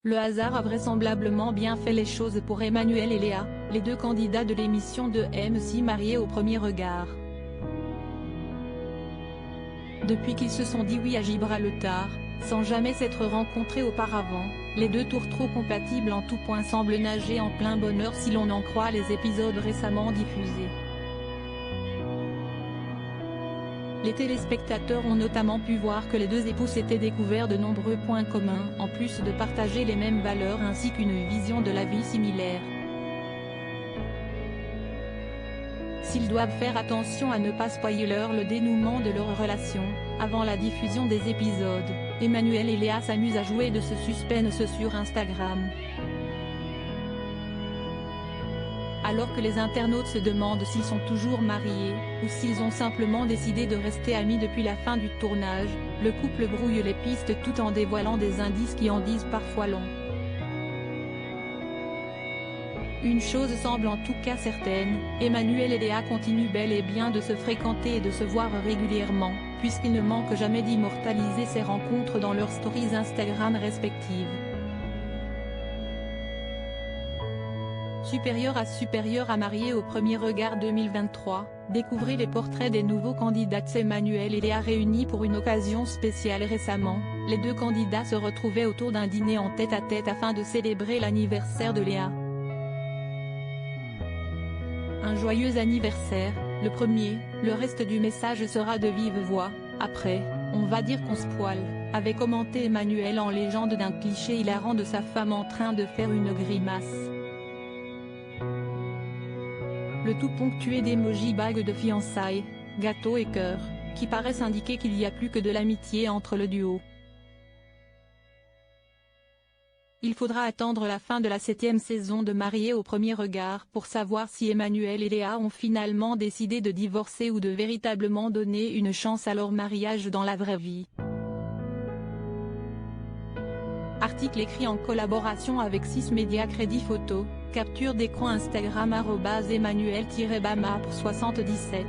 Le hasard a vraisemblablement bien fait les choses pour Emmanuel et Léa, les deux candidats de l'émission de M6 Mariés au premier regard. Depuis qu'ils se sont dit oui à Gibraltar, sans jamais s'être rencontrés auparavant, les deux tourtereaux compatibles en tout point semblent nager en plein bonheur si l'on en croit les épisodes récemment diffusés. Les téléspectateurs ont notamment pu voir que les deux époux s'étaient découverts de nombreux points communs, en plus de partager les mêmes valeurs ainsi qu'une vision de la vie similaire. S'ils doivent faire attention à ne pas spoiler le dénouement de leur relation, avant la diffusion des épisodes, Emmanuel et Léa s'amusent à jouer de ce suspense sur Instagram. Alors que les internautes se demandent s'ils sont toujours mariés, ou s'ils ont simplement décidé de rester amis depuis la fin du tournage, le couple brouille les pistes tout en dévoilant des indices qui en disent parfois long. Une chose semble en tout cas certaine, Emmanuel et Léa continuent bel et bien de se fréquenter et de se voir régulièrement, puisqu'ils ne manquent jamais d'immortaliser ces rencontres dans leurs stories Instagram respectives. Supérieur à Mariés au premier regard 2023, découvrez les portraits des nouveaux candidats. Emmanuel et Léa réunis pour une occasion spéciale récemment, les deux candidats se retrouvaient autour d'un dîner en tête-à-tête afin de célébrer l'anniversaire de Léa. Un joyeux anniversaire, le premier, le reste du message sera de vive voix, après, on va dire qu'on se poile, avait commenté Emmanuel en légende d'un cliché hilarant de sa femme en train de faire une grimace. Le tout ponctué d'émojis bagues de fiançailles, gâteaux et cœurs, qui paraissent indiquer qu'il y a plus que de l'amitié entre le duo. Il faudra attendre la fin de la 7e saison de Mariés au premier regard pour savoir si Emmanuel et Léa ont finalement décidé de divorcer ou de véritablement donner une chance à leur mariage dans la vraie vie. Article écrit en collaboration avec 6 médias. Crédit photo, capture d'écran Instagram @Emmanuel-Bama pour 77.